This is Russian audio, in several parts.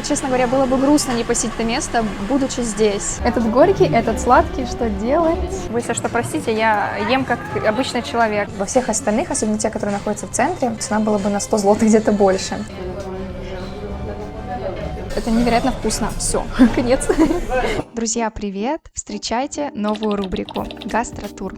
честно говоря, было бы грустно не посетить это место, будучи здесь. Этот горький, этот сладкий, что делать? Вы, если что, простите, я ем как обычный человек. Во всех остальных, особенно те, которые находятся в центре, цена была бы на 100 злотых где-то больше. Это невероятно вкусно. Все, конец. Друзья, привет! Встречайте новую рубрику «Гастротур».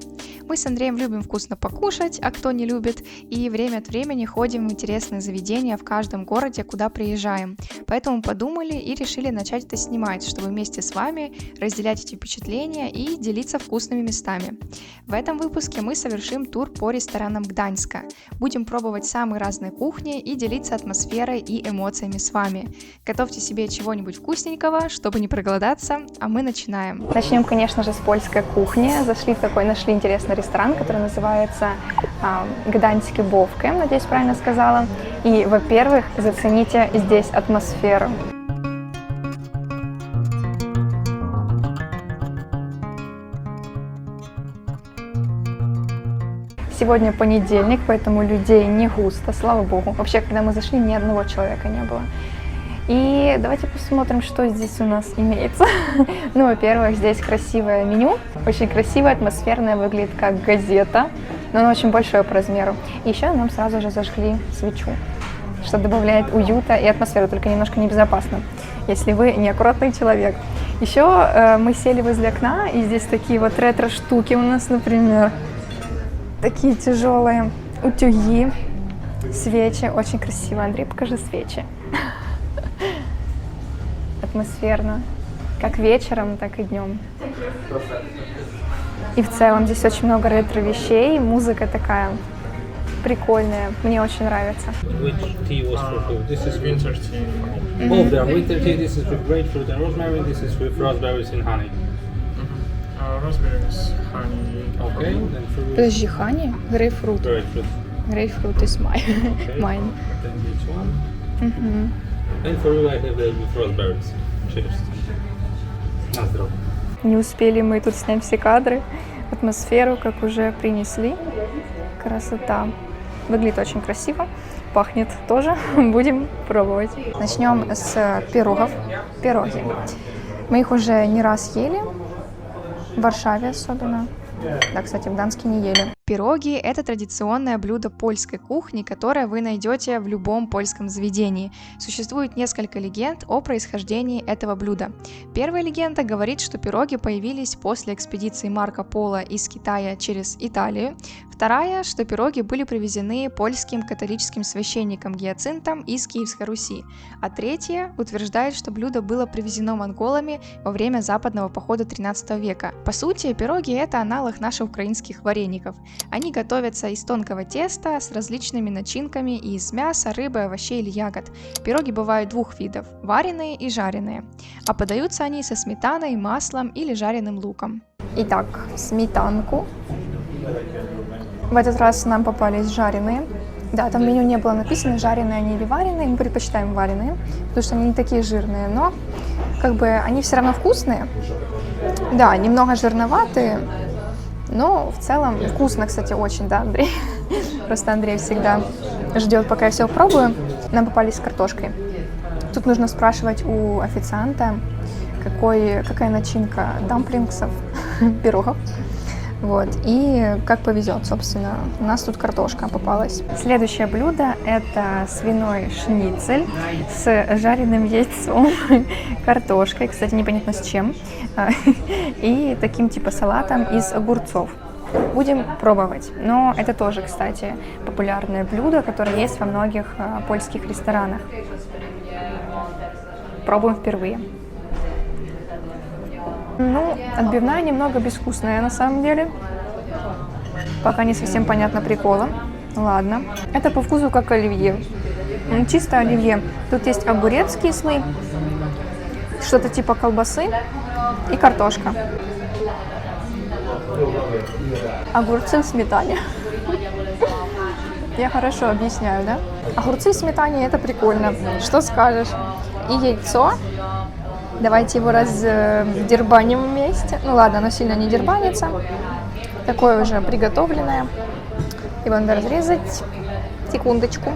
Мы с Андреем любим вкусно покушать, а кто не любит, и время от времени ходим в интересные заведения в каждом городе, куда приезжаем. Поэтому подумали и решили начать это снимать, чтобы вместе с вами разделять эти впечатления и делиться вкусными местами. В этом выпуске мы совершим тур по ресторанам Гданьска. Будем пробовать самые разные кухни и делиться атмосферой и эмоциями с вами. Готовьте себе чего-нибудь вкусненького, чтобы не проголодаться, а мы начинаем. Начнем, конечно же, с польской кухни. Нашли интересный ресторан, который называется Гданьский Бовки, надеюсь, правильно сказала. И, во-первых, зацените здесь атмосферу. Сегодня понедельник, поэтому людей не густо, слава богу. Вообще, когда мы зашли, ни одного человека не было. И давайте посмотрим, что здесь у нас имеется. Ну, во-первых, здесь красивое меню, очень красивое, атмосферное, выглядит как газета, но оно очень большое по размеру. И еще нам сразу же зажгли свечу, что добавляет уюта и атмосферу, только немножко небезопасно, если вы неаккуратный человек. Еще мы сели возле окна, и здесь такие вот ретро-штуки у нас, например, такие тяжелые утюги, свечи, очень красиво. Андрей, покажи свечи. Атмосферно, как вечером, так и днем. И в целом здесь очень много ретро-вещей, музыка такая прикольная, мне очень нравится. Which tea was for who? This is winter tea. Both are winter tea. This is with grapefruit and rosemary. This is with raspberries and honey. Raspberries, honey. Okay. Then fruit. Подожди, хани? Грейпфрут. Grapefruit. Грейпфрут is mine. Okay. Mine. Then this one. And for you, I have the with raspberries. Cheers. На здоровье. Не успели мы тут снять все кадры. Атмосферу, как уже принесли. Красота. Выглядит очень красиво. Пахнет тоже. Будем пробовать. Начнем с пирогов. Пироги. Мы их уже не раз ели. В Варшаве особенно. Да, кстати, в Гданске не ели. Пироги – это традиционное блюдо польской кухни, которое вы найдете в любом польском заведении. Существует несколько легенд о происхождении этого блюда. Первая легенда говорит, что пироги появились после экспедиции Марко Поло из Китая через Италию. Вторая, что пироги были привезены польским католическим священником Гиацинтом из Киевской Руси. А третья утверждает, что блюдо было привезено монголами во время западного похода XIII века. По сути, пироги – это аналог наших украинских вареников. Они готовятся из тонкого теста с различными начинками из мяса, рыбы, овощей или ягод. Пироги бывают двух видов – вареные и жареные. А подаются они со сметаной, маслом или жареным луком. Итак, сметанку. В этот раз нам попались жареные. Да, там в меню не было написано, жареные они или вареные. Мы предпочитаем вареные, потому что они не такие жирные, но как бы они все равно вкусные. Да, немного жирноватые. Но в целом вкусно, кстати, очень, да, Андрей? Просто Андрей всегда ждет, пока я все пробую. Нам попались с картошкой. Тут нужно спрашивать у официанта, какая начинка дамплингсов, пирогов. Вот, и как повезет, собственно, у нас тут картошка попалась. Следующее блюдо – это свиной шницель с жареным яйцом, картошкой, кстати, непонятно с чем, и таким типа салатом из огурцов. Будем пробовать. Но это тоже, кстати, популярное блюдо, которое есть во многих польских ресторанах. Пробуем впервые. Ну, отбивная немного безвкусная на самом деле. Пока не совсем понятно прикола. Ладно. Это по вкусу как оливье. Чисто оливье. Тут есть огурец кислый, что-то типа колбасы и картошка. Огурцы в сметане. Я хорошо объясняю, да? Огурцы в сметане – это прикольно. Что скажешь? И яйцо. Давайте его раздербаним вместе. Ну ладно, оно сильно не дербанится. Такое уже приготовленное. Его надо разрезать. Секундочку.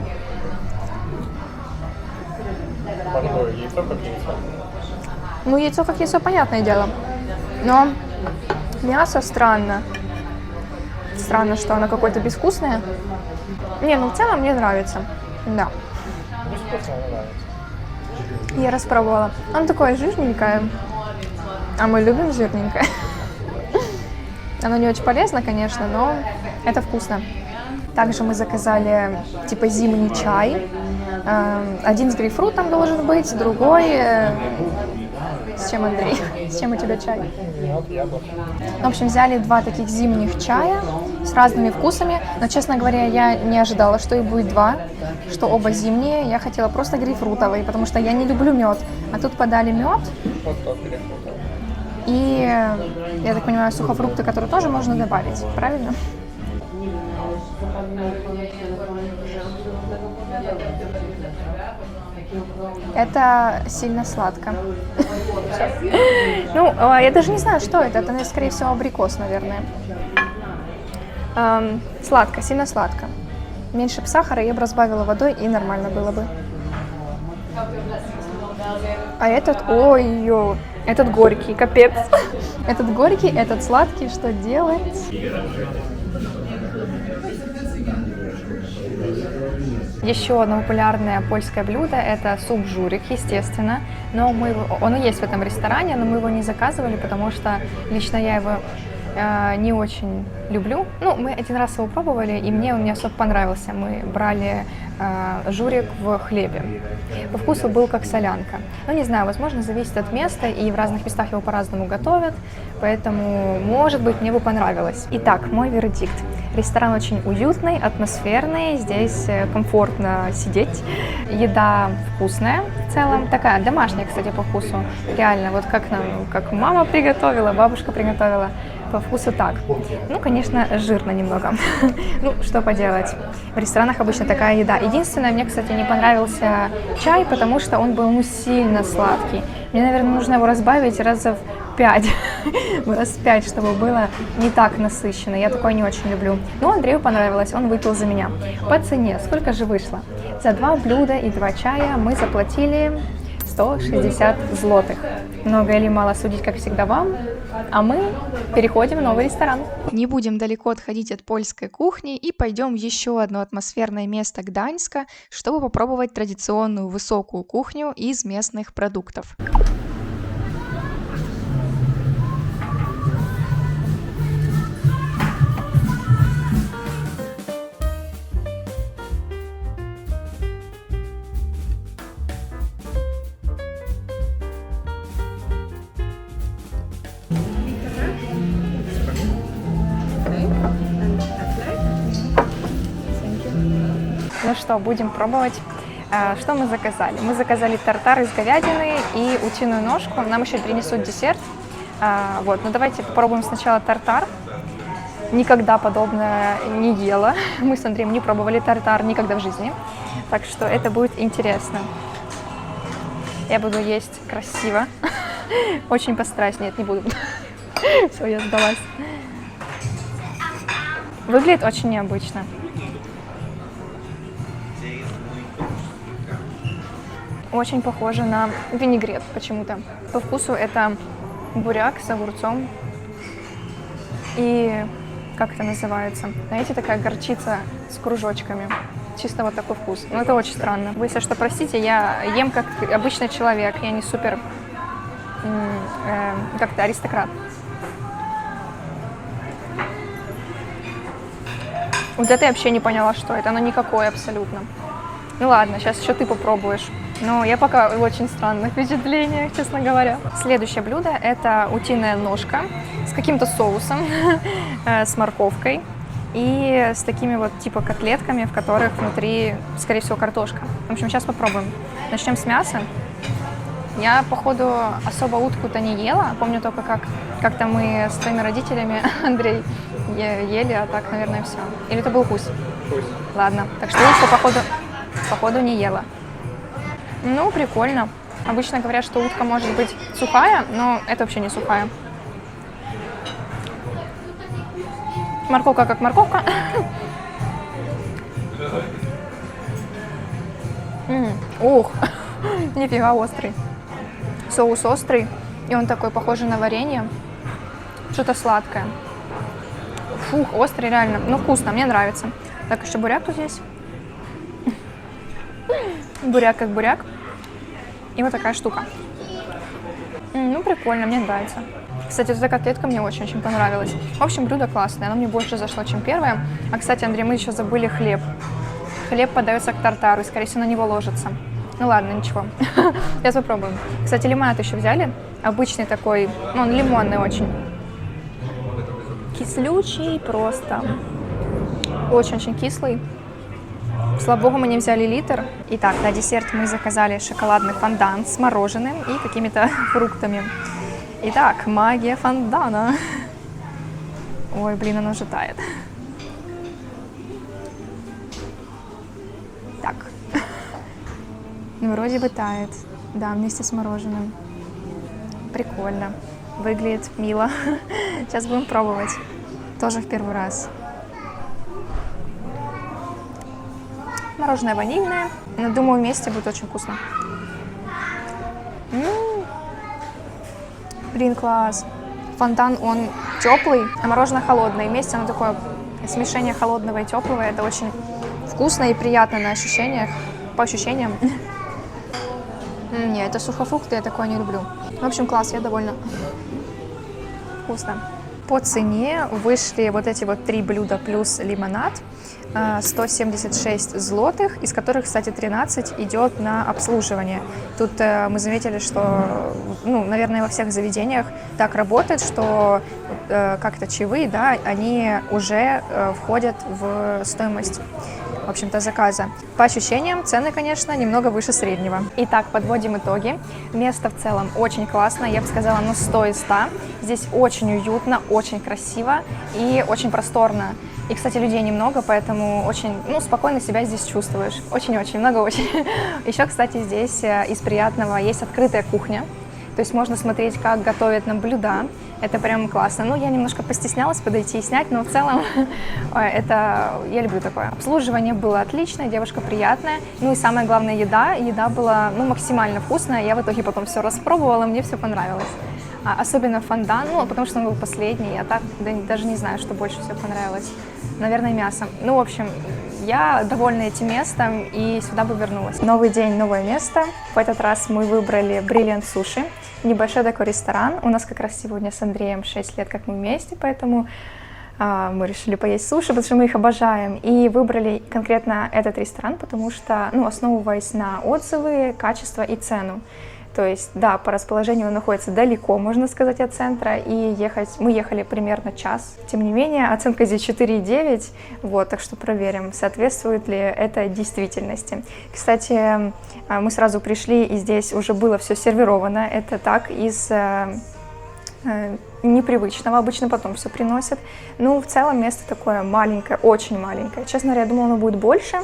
яйцо как яйцо. Ну, яйцо как яйцо, понятное дело. Но мясо странно. Странно, что оно какое-то безвкусное. Не, ну в целом мне нравится. Да. Вкусно, нравится. Я распробовала. Оно такое жирненькое. А мы любим жирненькое. Оно не очень полезно, конечно, но это вкусно. Также мы заказали типа зимний чай. Один с грейпфрутом должен быть, другой... С чем, Андрей? С чем у тебя чай? Мед, яблоко. В общем, взяли 2 таких зимних чая с разными вкусами. Но, честно говоря, я не ожидала, что их будет 2, что оба зимние. Я хотела просто грейпфрутовый, потому что я не люблю мед. А тут подали мед. Вот тот перепутал. И, я так понимаю, сухофрукты, которые тоже можно добавить, правильно? Это сильно сладко. Ну, я даже не знаю, что это. Это, скорее всего, абрикос, наверное. Сладко, сильно сладко. Меньше бы сахара, я бы разбавила водой, и нормально было бы. А этот, ой-ё, этот горький, капец. Этот горький, этот сладкий, что делать? Еще одно популярное польское блюдо – это суп журик, естественно. Но он и есть в этом ресторане, но мы его не заказывали, потому что лично я его не очень люблю. Ну, мы один раз его пробовали, и мне он не особо понравился. Мы брали журик в хлебе. По вкусу был как солянка. Ну, не знаю, возможно, зависит от места, и в разных местах его по-разному готовят, поэтому, может быть, мне бы понравилось. Итак, мой вердикт. Ресторан очень уютный, атмосферный, здесь комфортно сидеть. Еда вкусная в целом, такая домашняя, кстати, по вкусу. Реально, вот как мама приготовила, бабушка приготовила, по вкусу так. Ну, конечно, жирно немного. Ну, что поделать. В ресторанах обычно такая еда. Единственное, мне, кстати, не понравился чай, потому что он был, сильно сладкий. Мне, наверное, нужно его разбавить раза в 5. Раз в 5, чтобы было не так насыщенно. Я такое не очень люблю. Но Андрею понравилось, он выпил за меня. По цене, сколько же вышло? За 2 блюда и 2 чая мы заплатили 160 злотых. Много или мало судить, как всегда, вам. А мы переходим в новый ресторан. Не будем далеко отходить от польской кухни и пойдем в еще одно атмосферное место Гданьска, чтобы попробовать традиционную высокую кухню из местных продуктов. Ну что, будем пробовать. Что мы заказали? Мы заказали тартар из говядины и утиную ножку. Нам еще принесут десерт. Вот, ну давайте попробуем сначала тартар. Никогда подобное не ела. Мы с Андреем не пробовали тартар никогда в жизни. Так что это будет интересно. Я буду есть красиво. Очень постараюсь. Нет, не буду. Все, я сдалась. Выглядит очень необычно. Очень похоже на винегрет почему-то. По вкусу это буряк с огурцом. И как это называется? Знаете, такая горчица с кружочками. Чисто вот такой вкус. Но это очень странно. Вы, если что, простите, я ем как обычный человек. Я не супер как-то аристократ. Вот это я вообще не поняла, что это. Оно никакое абсолютно. Ну ладно, сейчас еще ты попробуешь. Но я пока в очень странных впечатлениях, честно говоря. Следующее блюдо – это утиная ножка с каким-то соусом, с морковкой и с такими вот типа котлетками, в которых внутри, скорее всего, картошка. В общем, сейчас попробуем. Начнем с мяса. Я, походу, особо утку-то не ела. Помню только, как-то мы с твоими родителями, Андрей, ели, а так, наверное, все. Или это был гусь? Гусь. Ладно, так что утку, походу, не ела. Ну, прикольно. Обычно говорят, что утка может быть сухая, но это вообще не сухая. Морковка как морковка. Ух, Нифига острый. Соус острый, и он такой похожий на варенье. Что-то сладкое. Фух, острый реально. Ну, вкусно, мне нравится. Так, еще буряк тут есть. Буряк как буряк. И вот такая штука. Ну, прикольно, мне нравится. Кстати, эта котлетка мне очень-очень понравилась. В общем, блюдо классное, оно мне больше зашло, чем первое. А, кстати, Андрей, мы еще забыли хлеб. Хлеб подается к тартару, и, скорее всего, на него ложится. Ну ладно, ничего. Сейчас попробуем. Кстати, лимонад еще взяли. Обычный такой, ну, он лимонный очень. Кислючий просто. Очень-очень кислый. Слава богу, мы не взяли литр. Итак, на десерт мы заказали шоколадный фондан с мороженым и какими-то фруктами. Итак, магия фондана. Ой, блин, оно же тает. Так. Ну, вроде бы тает. Да, вместе с мороженым. Прикольно. Выглядит мило. Сейчас будем пробовать. Тоже в первый раз. Мороженое ванильное. Но, думаю, вместе будет очень вкусно. Блин, класс. Фонтан, он теплый, а мороженое холодное. И вместе оно такое смешение холодного и теплого. Это очень вкусно и приятно на ощущениях. По ощущениям. Не, это сухофрукты, я такое не люблю. В общем, класс, я довольна. Вкусно. По цене вышли вот эти вот 3 блюда плюс лимонад. 176 злотых, из которых, кстати, 13 идет на обслуживание. Тут мы заметили, что, ну, наверное, во всех заведениях так работает, что как-то чаевые, да, они уже входят в стоимость, в общем-то, заказа. По ощущениям, цены, конечно, немного выше среднего. Итак, подводим итоги. Место в целом очень классно, я бы сказала, ну, 100 из 100. Здесь очень уютно, очень красиво и очень просторно. И, кстати, людей немного, поэтому очень, ну, спокойно себя здесь чувствуешь. Очень-очень, много очень. Еще, кстати, здесь из приятного есть открытая кухня. То есть можно смотреть, как готовят нам блюда. Это прям классно. Ну, я немножко постеснялась подойти и снять, но в целом это, я люблю такое. Обслуживание было отличное, девушка приятная. Ну и самое главное, еда. Еда была, ну, максимально вкусная. Я в итоге потом все распробовала, мне все понравилось. Особенно фондан, ну, потому что он был последний, а так даже не знаю, что больше всего понравилось. Наверное, мясо. Ну, в общем, я довольна этим местом и сюда бы вернулась. Новый день, новое место. В этот раз мы выбрали Brilliant Sushi. Небольшой такой ресторан. У нас как раз сегодня с Андреем 6 лет, как мы вместе, поэтому мы решили поесть суши, потому что мы их обожаем. И выбрали конкретно этот ресторан, потому что, ну, основываясь на отзывы, качество и цену. То есть, да, по расположению он находится далеко, можно сказать, от центра, и мы ехали примерно час. Тем не менее, оценка здесь 4,9, вот, так что проверим, соответствует ли это действительности. Кстати, мы сразу пришли, и здесь уже было все сервировано, это так, из непривычного, обычно потом все приносят. Ну, в целом место такое маленькое, очень маленькое. Честно говоря, я думала, оно будет больше.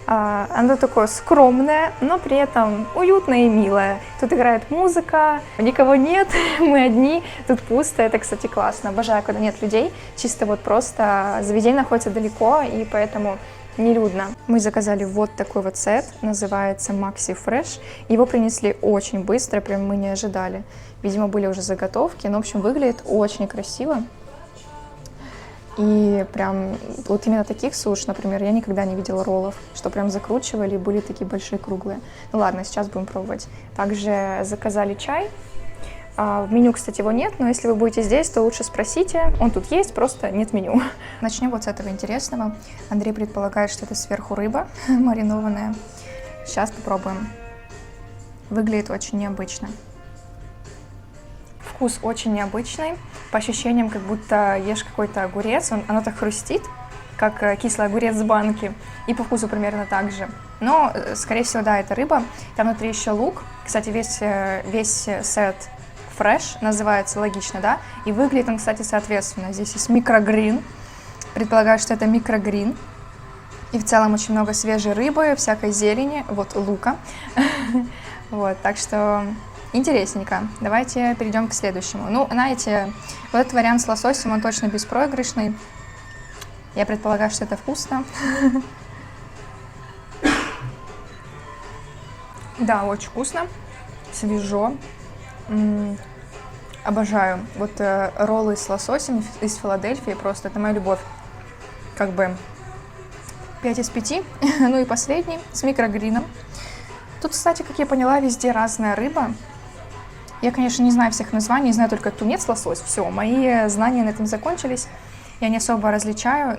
Оно такое скромное, но при этом уютное и милое. Тут играет музыка, никого нет, мы одни, тут пусто, это, кстати, классно. Обожаю, когда нет людей, чисто вот просто заведение находится далеко, и поэтому нелюдно. Мы заказали вот такой вот сет, называется Maxi Fresh. Его принесли очень быстро, прям мы не ожидали. Видимо, были уже заготовки, но, в общем, выглядит очень красиво. И прям вот именно таких суш, например, я никогда не видела роллов, что прям закручивали и были такие большие круглые. Ну ладно, сейчас будем пробовать. Также заказали чай. В меню, кстати, его нет, но если вы будете здесь, то лучше спросите. Он тут есть, просто нет меню. Начнем вот с этого интересного. Андрей предполагает, что это сверху рыба маринованная. Сейчас попробуем. Выглядит очень необычно. Вкус очень необычный, по ощущениям, как будто ешь какой-то огурец, оно так хрустит, как кислый огурец с банки, и по вкусу примерно так же. Но, скорее всего, да, это рыба, там внутри еще лук, кстати, весь сет фреш называется, логично, да, и выглядит он, кстати, соответственно. Здесь есть микрогрин, предполагаю, что это микрогрин, и в целом очень много свежей рыбы, всякой зелени, вот лука, вот, так что... Интересненько. Давайте перейдем к следующему. Ну, знаете, вот этот вариант с лососем, он точно беспроигрышный. Я предполагаю, что это вкусно. Да, очень вкусно, свежо. Обожаю. Вот роллы с лососем из Филадельфии, просто это моя любовь. Как бы 5 из 5. Ну и последний с микрогрином. Тут, кстати, как я поняла, везде разная рыба. Я, конечно, не знаю всех названий, знаю только тунец, лосось. Все, мои знания на этом закончились. Я не особо различаю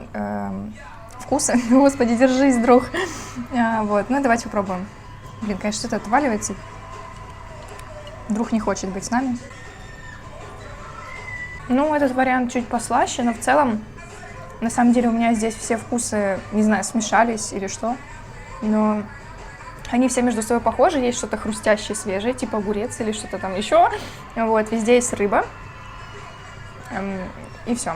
вкусы. Господи, держись, друг. Вот, ну давайте попробуем. Блин, конечно, что-то отваливается. Друг не хочет быть с нами. Ну, этот вариант чуть послаще, но в целом, на самом деле, у меня здесь все вкусы, не знаю, смешались или что. Но они все между собой похожи, есть что-то хрустящее, свежее, типа огурец или что-то там еще. Вот, везде есть рыба. И все.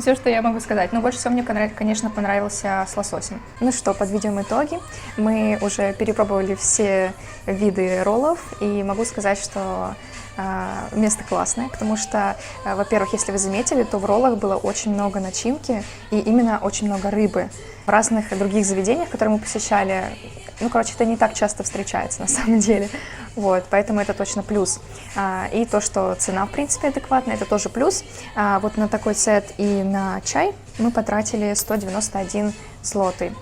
Все, что я могу сказать. Но больше всего мне, конечно, понравился с лососем. Ну что, подведем итоги. Мы уже перепробовали все виды роллов, и могу сказать, что место классное, потому что, во-первых, если вы заметили, то в роллах было очень много начинки и именно очень много рыбы. В разных других заведениях, которые мы посещали, ну, короче, это не так часто встречается на самом деле. Вот, поэтому это точно плюс. И то, что цена, в принципе, адекватная, это тоже плюс. Вот на такой сет и на чай мы потратили 191 злотый.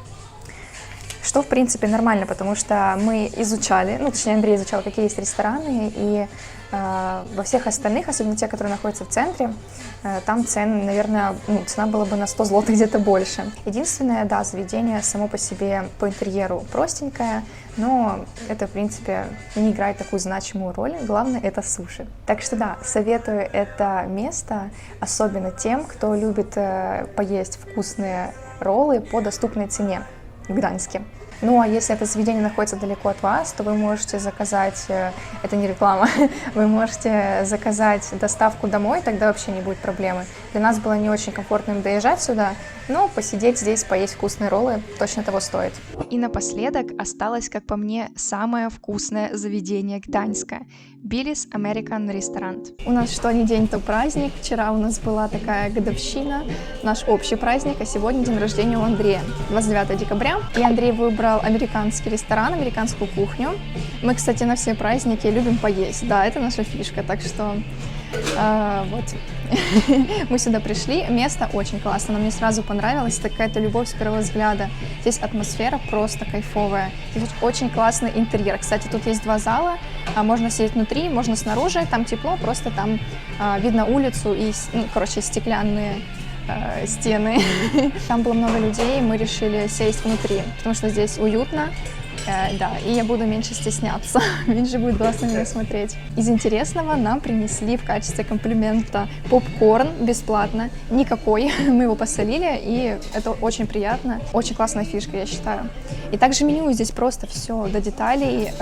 Что, в принципе, нормально, потому что мы изучали, ну, точнее, Андрей изучал, какие есть рестораны, и во всех остальных, особенно те, которые находятся в центре, там цены, наверное, цена была бы на 100 злотых где-то больше. Единственное, да, заведение само по себе по интерьеру простенькое, но это, в принципе, не играет такую значимую роль. Главное, это суши. Так что да, советую это место, особенно тем, кто любит поесть вкусные роллы по доступной цене в Гданьске. Ну, а если это заведение находится далеко от вас, то вы можете заказать, это не реклама, вы можете заказать доставку домой, тогда вообще не будет проблемы. Для нас было не очень комфортно им доезжать сюда, но посидеть здесь, поесть вкусные роллы точно того стоит. И напоследок осталось, как по мне, самое вкусное заведение Гданьска – Билис American Restaurant. У нас что ни день, то праздник. Вчера у нас была такая годовщина, наш общий праздник, а сегодня день рождения у Андрея, 29 декабря. И Андрей выбрал американский ресторан, американскую кухню. Мы, кстати, на все праздники любим поесть. Да, это наша фишка, так что вот. Мы сюда пришли, место очень классное, но мне сразу понравилось, это какая-то любовь с первого взгляда. Здесь атмосфера просто кайфовая, здесь очень классный интерьер. Кстати, тут есть 2 зала, можно сидеть внутри, можно снаружи, там тепло, просто там видно улицу и, ну, короче, стеклянные стены. Там было много людей, мы решили сесть внутри, потому что здесь уютно. Да, и я буду меньше стесняться, меньше будет глаз на меня смотреть. Из интересного нам принесли в качестве комплимента попкорн бесплатно, никакой, мы его посолили, и это очень приятно, очень классная фишка, я считаю. И также меню здесь просто все до деталей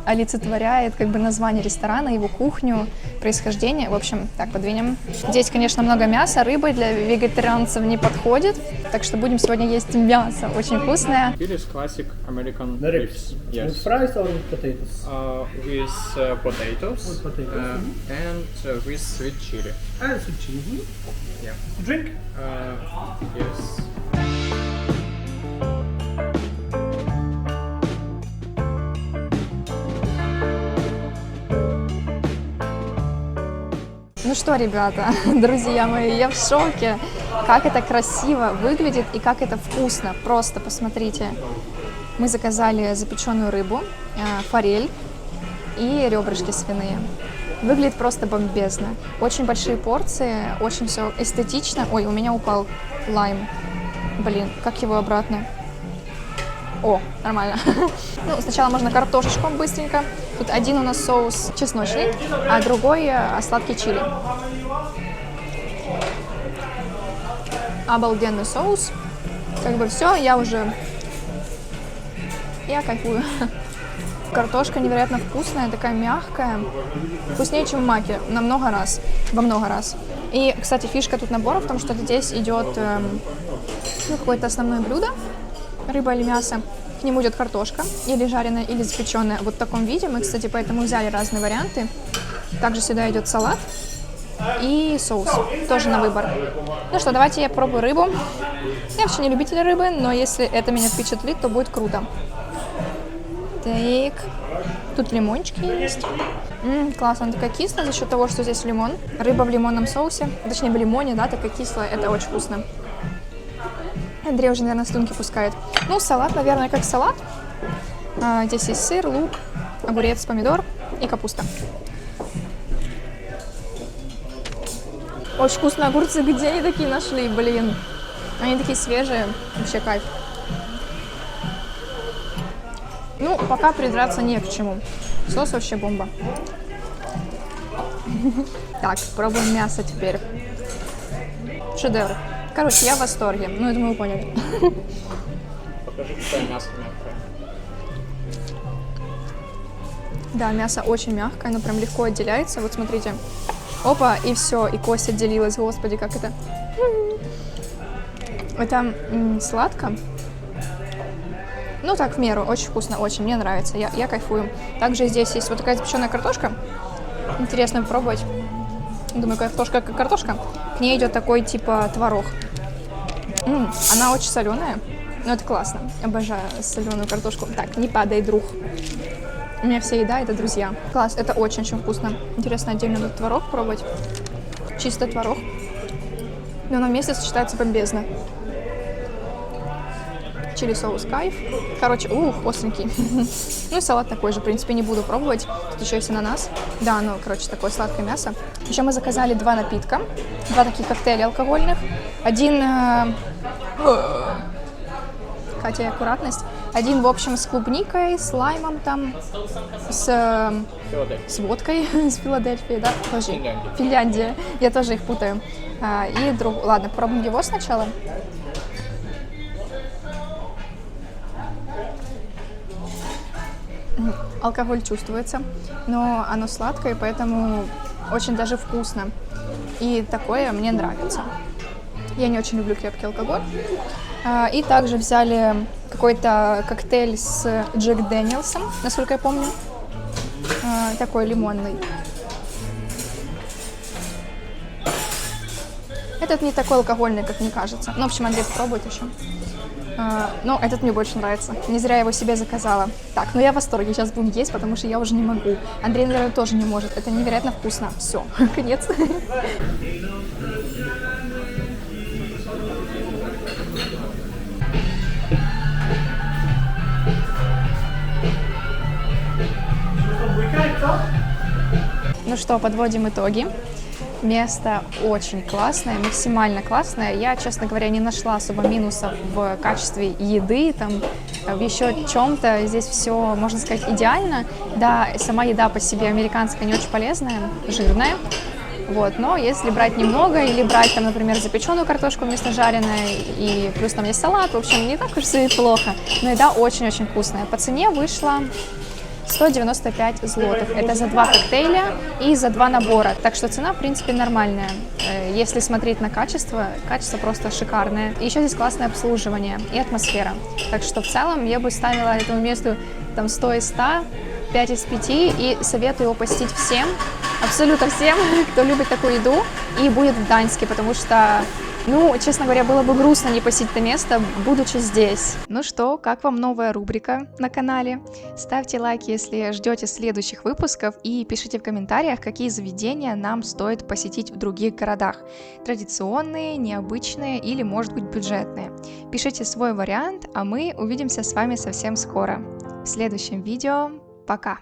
олицетворяет как бы название ресторана, его кухню, происхождение. В общем, так, подвинем. Здесь, конечно, много мяса, рыбы для вегетарианцев не подходит, так что будем сегодня есть мясо, очень вкусное. Billy's classic American The ribs. Yes. With fries or with potatoes? With potatoes, With potatoes. and with sweet chili. And some chili. Yeah. Drink? Yes. Ну что, ребята, друзья мои, я в шоке, как это красиво выглядит и как это вкусно. Просто посмотрите. Мы заказали запеченную рыбу, форель и ребрышки свиные. Выглядит просто бомбезно. Очень большие порции, очень все эстетично. Ой, у меня упал лайм. Блин, как его обратно? О, нормально. Ну, сначала можно картошечку быстренько. Тут один у нас соус чесночный, а другой сладкий чили. Обалденный соус. Как бы все, я кайфую. Картошка невероятно вкусная, такая мягкая. Вкуснее, чем в маке, во много раз. И, кстати, фишка тут набора в том, что здесь идет какое-то основное блюдо, рыба или мясо. К нему идет картошка, или жареная, или запеченная. Вот в таком виде. Мы, кстати, поэтому взяли разные варианты. Также сюда идет салат и соус. Тоже на выбор. Ну что, давайте я попробую рыбу. Я вообще не любитель рыбы, но если это меня впечатлит, то будет круто. Так. Тут лимончики есть. Классно, она такая кислая за счет того, что здесь лимон. Рыба в лимонном соусе, точнее в лимоне, да, такая кислая, это очень вкусно. Андрей уже, наверное, слюнки пускает. Ну, салат, наверное, как салат. Здесь есть сыр, лук, огурец, помидор и капуста. Очень вкусные огурцы, где они такие нашли, блин. Они такие свежие, вообще кайф. Ну, пока придраться не к чему. Соус вообще бомба. Так, пробуем мясо теперь. Шедевр. Короче, я в восторге. Ну, я думаю, вы поняли. Покажи, какое мясо мягкое. Да, мясо очень мягкое, оно прям легко отделяется. Вот смотрите. Опа, и все, и кость отделилась. Господи, как это. Это сладко. Ну, так, в меру. Очень вкусно, очень. Мне нравится. Я кайфую. Также здесь есть вот такая запеченная картошка. Интересно попробовать. Думаю, картошка как картошка. К ней идет такой, типа, творог. Она очень соленая. Но это классно. Обожаю соленую картошку. Так, не падай, друг. У меня вся еда — это друзья. Класс, это очень-очень вкусно. Интересно отдельно этот творог пробовать. Чисто творог. Но на вместе сочетается бомбезно. Чили соус кайф. Короче, остренький. Ну и салат такой же, в принципе, не буду пробовать. Тут еще есть ананас. Да, ну, короче, такое сладкое мясо. Еще мы заказали 2 напитка. 2 таких коктейля алкогольных. Один... Катя, аккуратность. Один, в общем, с клубникой, с лаймом там, с водкой, с Филадельфии, да, тоже. Финляндия. Я тоже их путаю. И друг... Ладно, попробуем его сначала. Алкоголь чувствуется, но оно сладкое, поэтому очень даже вкусно. И такое мне нравится. Я не очень люблю крепкий алкоголь. И также взяли какой-то коктейль с Джек Дэниелсом, насколько я помню. Такой лимонный. Этот не такой алкогольный, как мне кажется. Ну, в общем, Андрей попробует еще. Но этот мне больше нравится. Не зря я его себе заказала. Так, ну я в восторге. Сейчас будем есть, потому что я уже не могу. Андрей, наверное, тоже не может. Это невероятно вкусно. Все, конец. Ну что, подводим итоги. Место очень классное, максимально классное. Я, честно говоря, не нашла особо минусов в качестве еды, там, в еще чем-то. Здесь все, можно сказать, идеально. Да, сама еда по себе американская не очень полезная, жирная. Вот, но если брать немного или брать, там, например, запеченную картошку вместо жареной, и плюс там есть салат, в общем, не так уж и плохо. Но еда очень-очень вкусная. По цене вышла 195 злотых. Это за 2 коктейля и за 2 набора. Так что цена, в принципе, нормальная. Если смотреть на качество, качество просто шикарное. И еще здесь классное обслуживание и атмосфера. Так что в целом я бы ставила этому месту там 100 из 100, 5 из 5 и советую его посетить всем, абсолютно всем, кто любит такую еду и будет в Гданьске, потому что, ну, честно говоря, было бы грустно не посетить это место, будучи здесь. Ну что, как вам новая рубрика на канале? Ставьте лайк, если ждете следующих выпусков, и пишите в комментариях, какие заведения нам стоит посетить в других городах. Традиционные, необычные или, может быть, бюджетные. Пишите свой вариант, а мы увидимся с вами совсем скоро. В следующем видео. Пока!